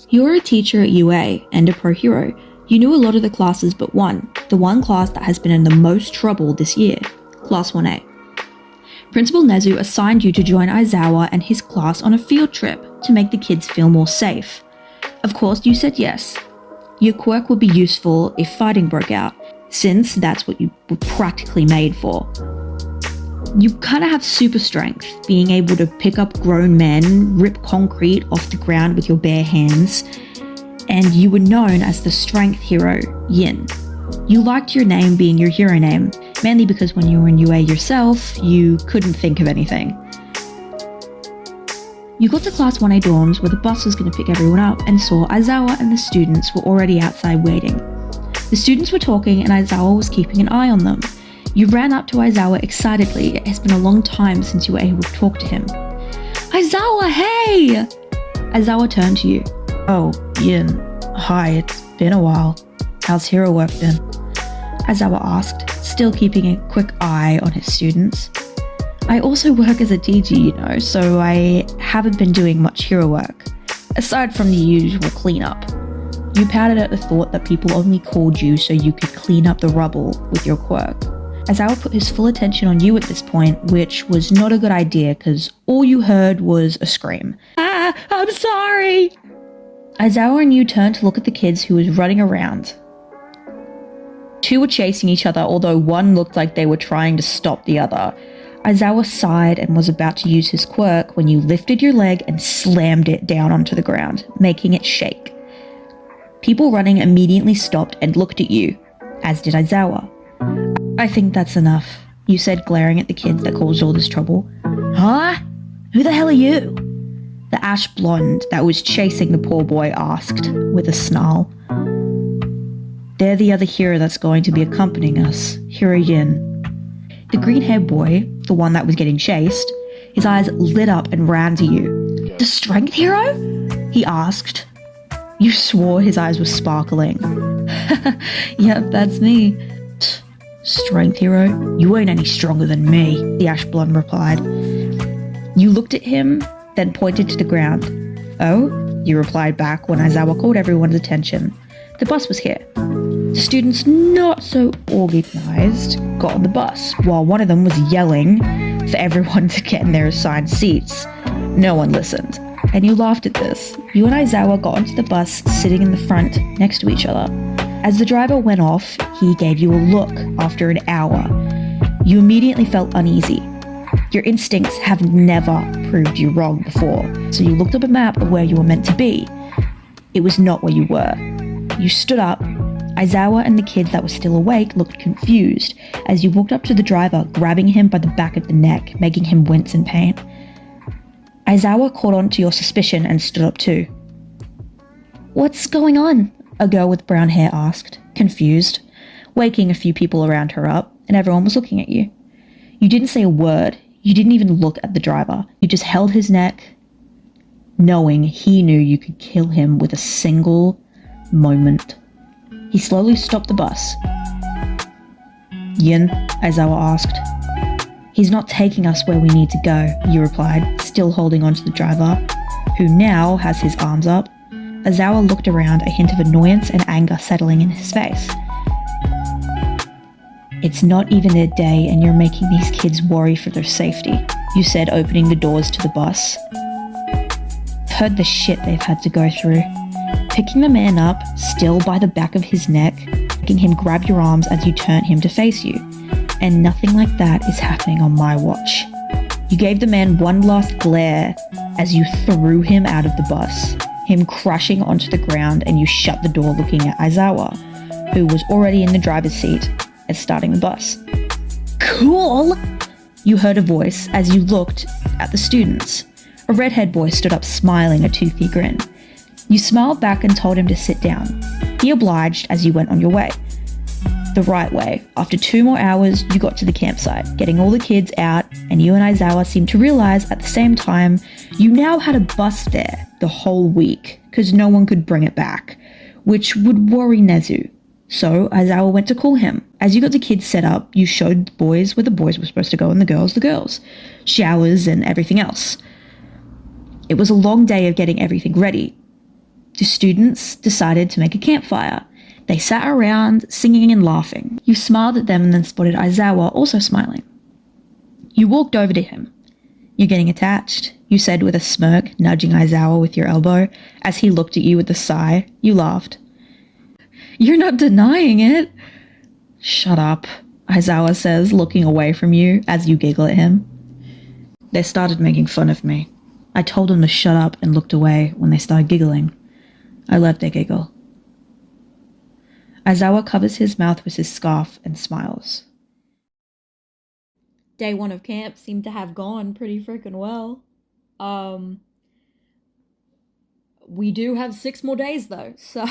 You were a teacher at UA and a pro hero. You knew a lot of the classes but one, the one class that has been in the most trouble this year, Class 1A. Principal Nezu assigned you to join Aizawa and his class on a field trip to make the kids feel more safe. Of course, you said yes. Your quirk would be useful if fighting broke out, since that's what you were practically made for. You kind of have super strength, being able to pick up grown men, rip concrete off the ground with your bare hands, and you were known as the strength hero, Yin. You liked your name being your hero name, mainly because when you were in UA yourself, you couldn't think of anything. You got to Class 1A dorms where the bus was going to pick everyone up and saw Aizawa and the students were already outside waiting. The students were talking and Aizawa was keeping an eye on them. You ran up to Aizawa excitedly. It has been a long time since you were able to talk to him. Aizawa, hey! Aizawa turned to you. Oh, Yin. Hi, it's been a while. How's hero work been? Aizawa asked, still keeping a quick eye on his students. I also work as a teacher, you know, so I haven't been doing much hero work, aside from the usual cleanup. You pouted at the thought that people only called you so you could clean up the rubble with your quirk. Aizawa put his full attention on you at this point, which was not a good idea because all you heard was a scream. Ah, I'm sorry! Aizawa and you turned to look at the kids who was running around. Two were chasing each other, although one looked like they were trying to stop the other. Aizawa sighed and was about to use his quirk when you lifted your leg and slammed it down onto the ground, making it shake. People running immediately stopped and looked at you, as did Aizawa. I think that's enough, you said, glaring at the kids that caused all this trouble. Huh? Who the hell are you? The ash blonde that was chasing the poor boy asked, with a snarl. They're the other hero that's going to be accompanying us, Hero Yin. The green-haired boy, the one that was getting chased, his eyes lit up and ran to you. The strength hero? He asked. You swore his eyes were sparkling. Yep, that's me. Strength hero? You ain't any stronger than me, the ash blonde replied. You looked at him, then pointed to the ground. Oh? You replied back when Aizawa called everyone's attention. The bus was here. The students, not so organized, got on the bus, while one of them was yelling for everyone to get in their assigned seats. No one listened, and you laughed at this. You and Aizawa got onto the bus, sitting in the front, next to each other. As the driver went off, he gave you a look after an hour. You immediately felt uneasy. Your instincts have never proved you wrong before, so you looked up a map of where you were meant to be. It was not where you were. You stood up. Aizawa and the kids that were still awake looked confused as you walked up to the driver, grabbing him by the back of the neck, making him wince in pain. Aizawa caught on to your suspicion and stood up too. What's going on? A girl with brown hair asked, confused, waking a few people around her up, and everyone was looking at you. You didn't say a word. You didn't even look at the driver. You just held his neck, knowing he knew you could kill him with a single moment. He slowly stopped the bus. Yin? Aizawa asked. He's not taking us where we need to go, you replied, still holding on to the driver, who now has his arms up. Aizawa looked around, a hint of annoyance and anger settling in his face. It's not even their day and you're making these kids worry for their safety, you said, opening the doors to the bus. I've heard the shit they've had to go through. Picking the man up, still by the back of his neck, making him grab your arms as you turn him to face you. And nothing like that is happening on my watch. You gave the man one last glare as you threw him out of the bus, him crashing onto the ground, and you shut the door looking at Aizawa, who was already in the driver's seat and starting the bus. Cool! You heard a voice as you looked at the students. A redhead boy stood up smiling a toothy grin. You smiled back and told him to sit down. He obliged as you went on your way. The right way. After 2 more hours, you got to the campsite, getting all the kids out, and you and Aizawa seemed to realize at the same time you now had a bus there the whole week, because no one could bring it back, which would worry Nezu. So Aizawa went to call him. As you got the kids set up, you showed the boys where the boys were supposed to go and the girls, showers and everything else. It was a long day of getting everything ready. The students decided to make a campfire. They sat around, singing and laughing. You smiled at them and then spotted Aizawa also smiling. You walked over to him. "You're getting attached," you said with a smirk, nudging Aizawa with your elbow. As he looked at you with a sigh, you laughed. "You're not denying it." "Shut up," Aizawa says, looking away from you as you giggle at him. "They started making fun of me. I told them to shut up and looked away when they started giggling. I let their giggle." Aizawa covers his mouth with his scarf and smiles. Day 1 of camp seemed to have gone pretty freaking well. We do have 6 more days though, so